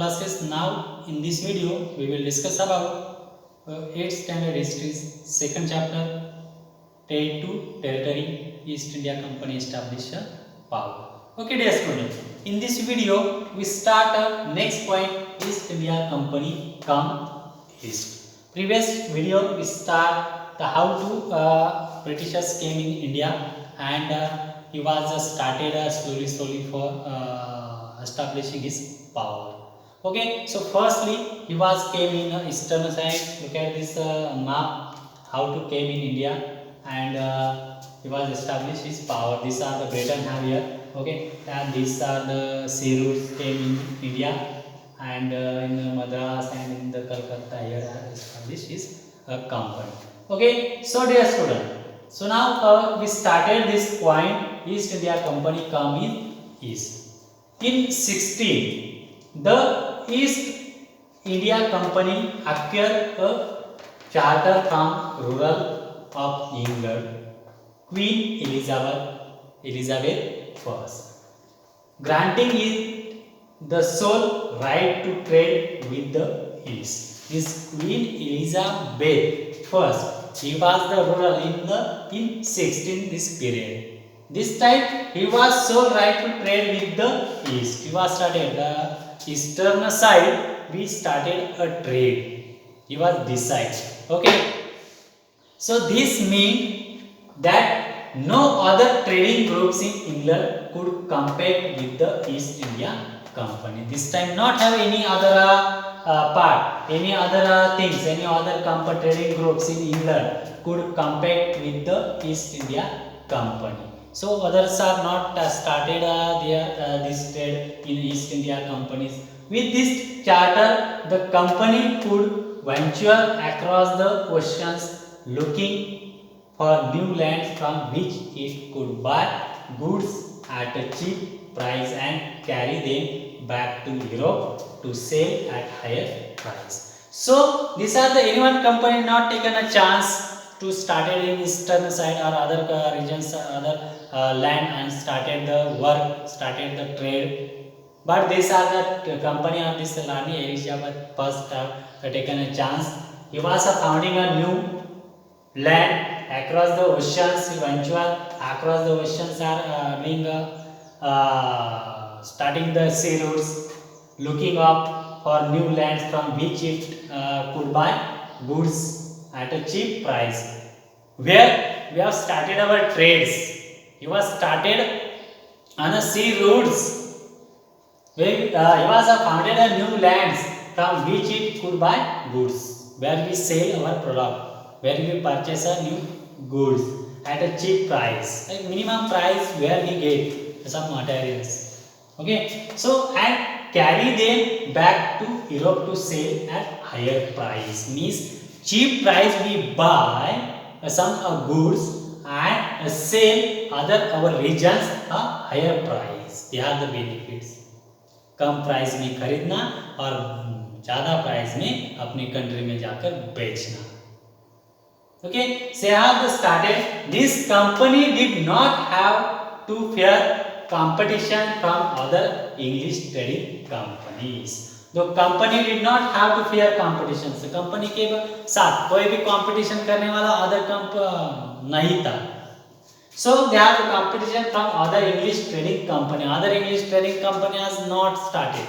Classes. Now in this video we will discuss about 8th standard history, second chapter, trade to territory, East India Company established a power. Okay dear students, in this video we start next point, East India Company come east. Previous video we start the how to Britishers came in India, and he was started slowly for establishing his power. Okay, so firstly he was came in eastern side. Look at this map, how to came in India, and he was established his power. These are the Britain have here. Okay, and these are the sea routes came in India, and in Madras and in the Calcutta here established his company. Okay, so dear student, so now we started this point, East India Company come in east. In 16, the East India Company acquired a charter from ruler of England, Queen Elizabeth I, granting it the sole right to trade with the East. This Queen Elizabeth I, he was the ruler in 16 this period. This time he was sole right to trade with the East. He was started the eastern side. We started a trade. He was decided. Okay. So this means that no other trading groups in England could compete with the East India Company. This time not have any other part, any other things, any other trading groups in England could compete with the East India Company. So others are not started this trade in East India companies. With this charter, the company could venture across the oceans looking for new lands from which it could buy goods at a cheap price and carry them back to Europe to sell at higher price. So these are the anyone company not taken a chance to started in eastern side or other regions, other land, and started the work, started the trade. But these are the company of this Rani Elizabeth first have taken a chance. He was founding a new land across the oceans. Eventually across the oceans are being starting the sea routes, looking up for new lands from which it could buy goods at a cheap price. Where we have started our trades. He was started on the sea routes. Where he was founded a new lands from which it could buy goods. Where we sell our product. Where we purchase a new goods at a cheap price. Like minimum price where we get some materials. Okay. So and carry them back to Europe to sell at higher price. Means cheap price we buy some goods and sell other our regions a higher price. They are the benefits. Come price में खरीदना और ज़्यादा price में अपनी country में जाकर बेचना. Okay, so have started. This company did not have to fear competition from other English trading companies. The company did not have to fear competition. So company के साथ कोई भी competition करने वाला other नहीं था. So they have the competition from other English trading company. Other English trading company has not started.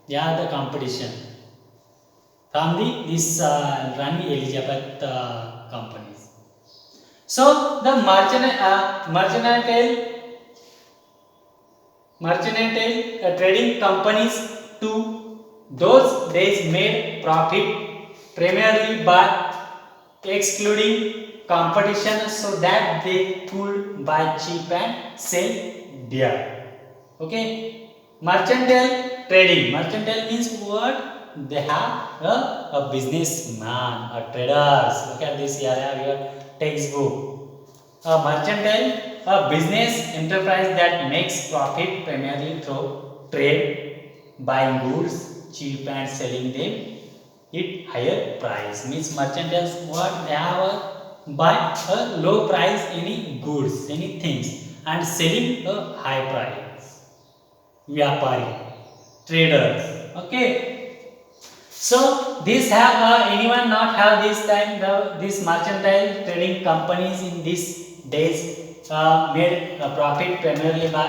They are the competition from this Rani Elizabeth companies. So the mercantile trading companies to those days made profit primarily by excluding competition so that they could buy cheap and sell dear. Okay, mercantile trading. Mercantile means what? They have a businessman, a traders. Look at this here. I have your textbook. A mercantile, a business enterprise that makes profit primarily through trade, buying goods cheap and selling them at higher price. Means merchantiles what? They have buy a low price any goods, any things, and selling a high price. Vyapari, traders. Okay, So this have anyone not have this time this mercantile trading companies in these days made a profit primarily by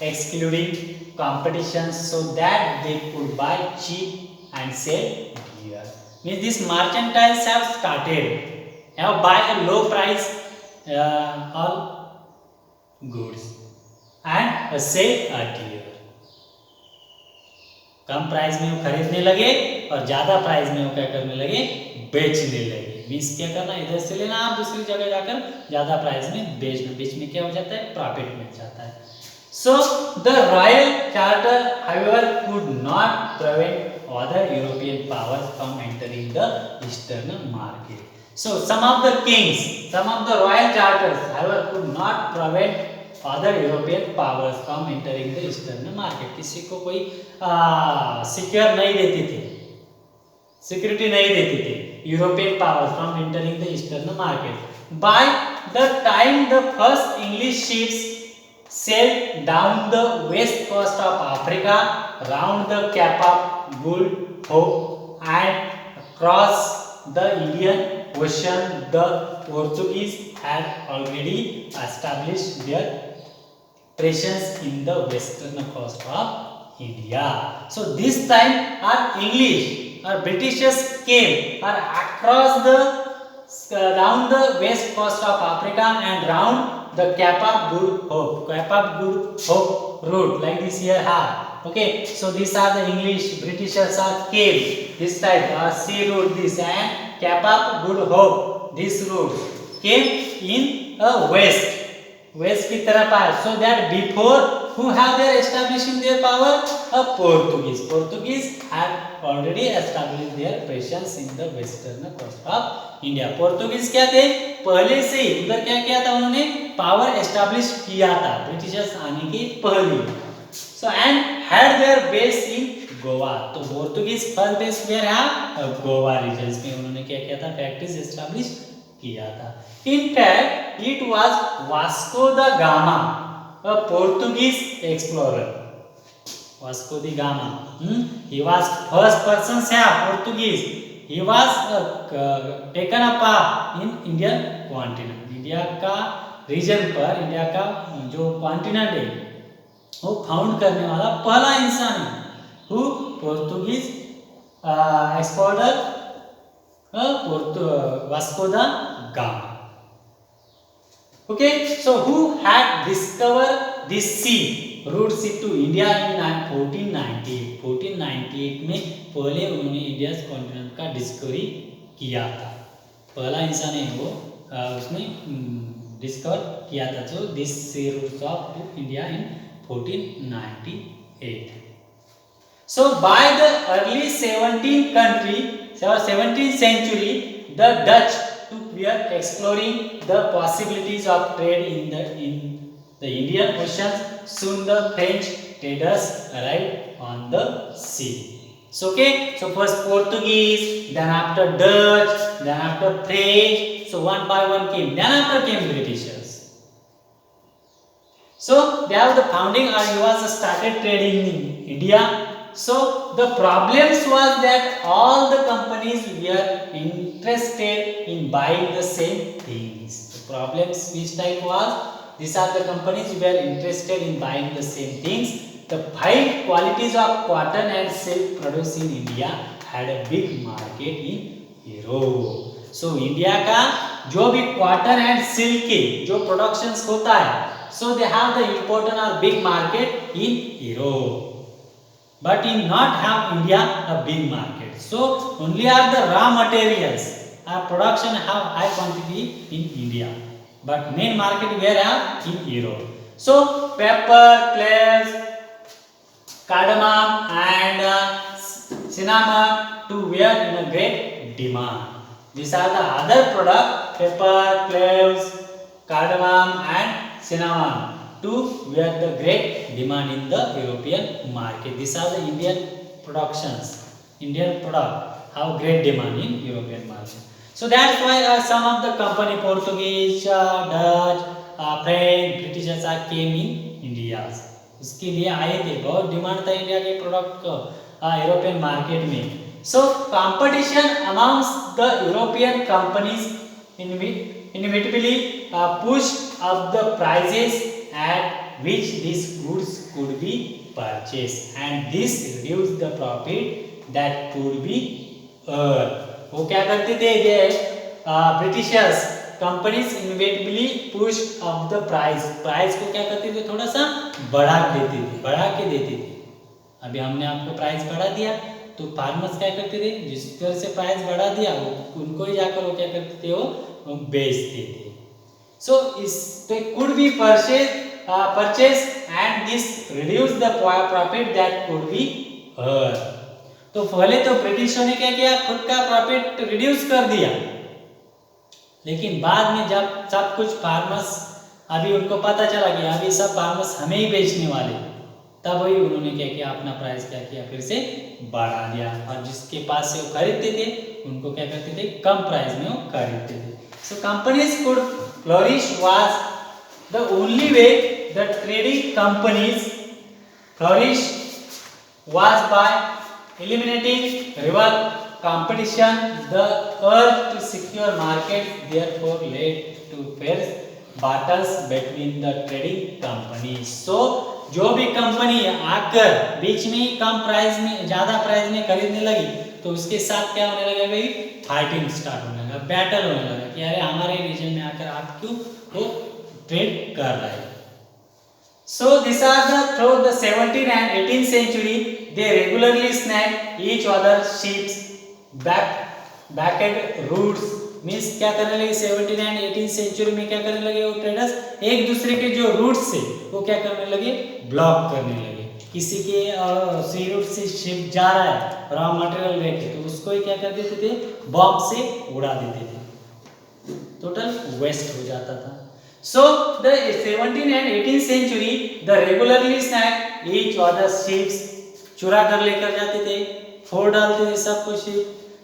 excluding competition so that they could buy cheap and sell dear. Means these merchantiles have started have buy a low price all goods and sell a dear. Come price में वो खरीदने लगे और ज़्यादा price में वो क्या करने लगे, बेचने लगे। मीन्स क्या करना, इधर से लेना आप दूसरी जगह जाकर ज़्यादा प्राइस में बेचना, बीच में क्या हो जाता है, प्रॉफिट मिल जाता है। So the royal charter however could not prevent other European powers from entering the eastern market. So some of the kings, some of the royal charters however could not prevent other European powers from entering the eastern market. किसी को कोई secure नहीं देती थी, security नहीं देती थी European powers from entering the eastern market. By the time the first English ships sailed down the west coast of Africa, round the Cape of Good Hope and across the Indian Ocean, the Portuguese had already established their presence in the western coast of India. So this time our English, our Britishers came across the round the west coast of Africa and round the Cape of Good Hope, Cape of Good Hope route, like this here have. Okay, so these are the English, Britishers are came this type sea route, this and Cape of Good Hope, this route came in west की तरफ आए. So that before who have their establishing their power, a Portuguese had already established their presence in the western coast of India. Portuguese क्या थे, पहले से ही उधर क्या किया था, उन्होंने पावर एस्टैब्लिश किया था ब्रिटिशर्स आने के पहले. So and had their base in Goa. तो पोर्तुगीज फर्स्ट बेस वेयर है गोवा रीजन्स में उन्होंने क्या किया था, फैक्ट्रीज एस्टैब्लिश किया था. In fact, it was Vasco da Gama, a Portuguese explorer. Vasco da Gama. He was first person से Portuguese. He was taken up in Indian continent. India का रीजन पर, इंडिया का जो कॉन्टिनेंट है वो found करने वाला पहला इंसान है. Who Portuguese explorer Vasco da Gama. Okay, so who had discovered this sea, route sea to India in 1498. 1498 में पहले उन्होंने इंडिया कॉन्टिनेंट का डिस्कवरी किया था. पहला इंसान है वो, उसने डिस्कवर किया था. जो this sea routes of to India in 1498. So by the early 17th century, the Dutch were exploring the possibilities of trade in the Indian Ocean. Soon the French traders arrived on the sea. So okay, so first Portuguese, then after Dutch, then after French. So one by one came. Then after came Britishers. So they have the founding, or he was started trading in India. So the problems was that all the companies were interested in buying the same things. The problems which type was, these are the companies who were interested in buying the same things. The fine qualities of cotton and silk produced in India had a big market in Europe. So India का जो भी cotton and silk के जो productions होता है, so they have the important or big market in Europe. But in not have India a big market. So only are the raw materials, our production have high quantity in India. But main market where are in Europe. So pepper, cloves, cardamom and cinnamon to were in a great demand. These are the other product, pepper, cloves, cardamom and cinnamon. To where the great demand in the European market. These are the Indian productions. Indian product have great demand in European market. So that's why some of the company, Portuguese, Dutch, French, Britishers came in India. उसके लिए आए थे, बहुत demand था India के product को European market में. So competition amongst the European companies inevitably pushed up the prices at which these goods could be purchased, and this reduced the profit that could be earned. वो क्या करते थे ये Britishers companies inevitably push up the price को क्या करते थे, थोड़ा सा बढ़ा के देते थे। अभी हमने आपको प्राइस बढ़ा दिया तो फार्मर्स क्या करते थे, जिस तरह से प्राइस बढ़ा दिया वो उनको ही जाकर वो क्या करते थे, वो बेचते थे। सो इस they could be purchased and this reduced the profit that could be earned। तो पहले तो ब्रिटिशों ने क्या किया, खुद का प्रॉफिट रिड्यूस कर दिया, लेकिन बाद में जब सब कुछ फार्मर्स अभी उनको पता चला कि अभी सब फार्मर्स हमें ही बेचने वाले, तब वही उन्होंने क्या किया, अपना प्राइस क्या किया, फिर से बढ़ा दिया, और जिसके पास से वो खरीदते थे उनको क्या करते थे, कम प्राइस में वो खरीदते थे। सो companies could flourish was the only way the trading companies flourish was by eliminating rival competition। the urge to secure markets therefore led to fierce battles between the trading companies। so जो भी company आकर बीच में ही कम price में ज्यादा price में खरीदने लगी तो उसके साथ क्या होने लगा भाई, फाइटिंग स्टार्ट होने लगा, बैटल होने लगा कि अरे हमारे रीजन में आकर आप क्यों वो ट्रेड कर रहे हैं। So these are through the 17th and 18th century they regularly snag each other's ships backed routes। Means क्या करने लगे 17th and 18th सेंचुरी में, क्या करने लगे वो ट्रेडर्स एक दूसरे के जो रूट्स से वो क्या करने लगे, ब्लॉक करने लगे। किसी के सी रूट से शिप जा रहा है रॉ मटेरियल लेके तो उसको ही क्या कर देते थे, बॉम्ब से उड़ा देते थे, टोटल वेस्ट हो जाता था। So the 17th and 18th century the regularly snag each other's ships, चुरा कर लेकर जाते थे, फोड़ डालते थे सब कुछ।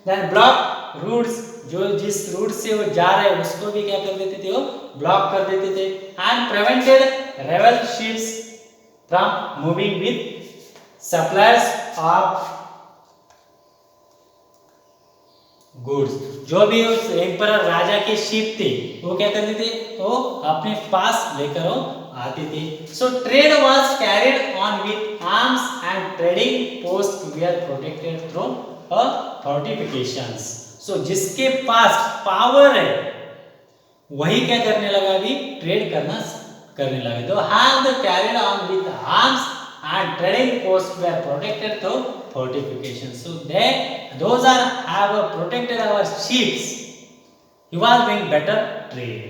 then block routes, जो जिस रूट से वो जा रहे हैं उसको भी क्या कर देते थे, वो ब्लॉक कर देते थे। and prevented rival ships from moving with supplies of goods. जो भी उस एम्परर राजा के शिप थे वो क्या करते थे, वो अपने पास लेकर वो आते थे। So trade was carried on with arms and trading post were protected through fortifications. So जिसके पास पावर है वही क्या करने लगा, अभी ट्रेड करने लगा। दो have the carried on with arms and trading posts were protected through fortifications। so those are have protected our ships, he was doing better trade।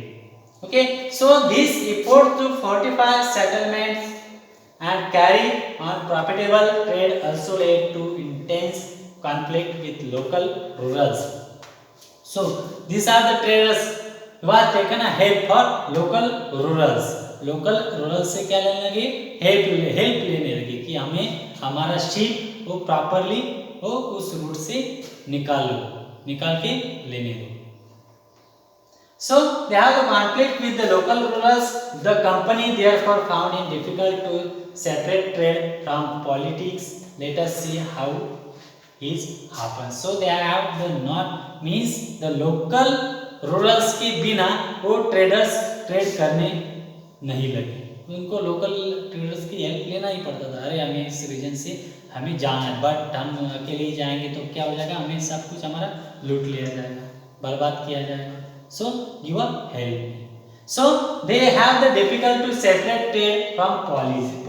okay, so this effort to fortify settlements and carry on profitable trade also led to intense conflict with local rurals। so these are the traders who have taken a help for local rurals। Local rural से क्या लेने लगे, help लेने लगे कि हमें हमारा ship वो प्रॉपरली वो उस रूट से निकाल के लेने दो। So they have a conflict with the local rurals. The company therefore found it difficult to separate trade from politics. Let us see how is happen. So they have the not means the local rurals के बिना वो traders trade करने नहीं लगे, उनको local traders की help लेना ही पड़ता था। अरे हमें इस रीजन से हमें जाना है, बट हम अकेले ही जाएंगे तो क्या हो जाएगा, हमें सब कुछ हमारा लूट लिया जाएगा, बर्बाद किया जाएगा। So give a help. So they have the difficult to separate trade from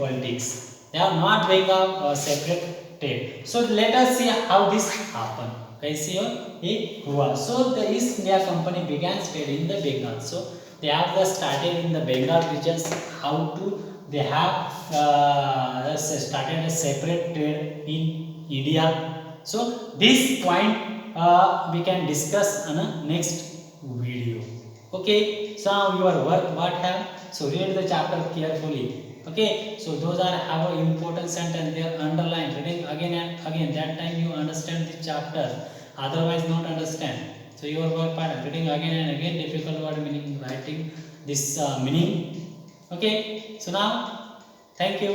politics. They are not doing a separate trade. So let us see how this happen, कैसे ये हुआ। So the East India company began trade in the Bengal। so they have started in the Bengal regions, how to they have started a separate trade in India। so this point we can discuss on a next video। okay, so now your work what have, so read the chapter carefully। okay, so those are have an important sentence, they are underlined, reading again and again, that time you understand the chapter, otherwise not understand। so your work part reading again and again, difficult word meaning, writing this meaning। okay, so now thank you।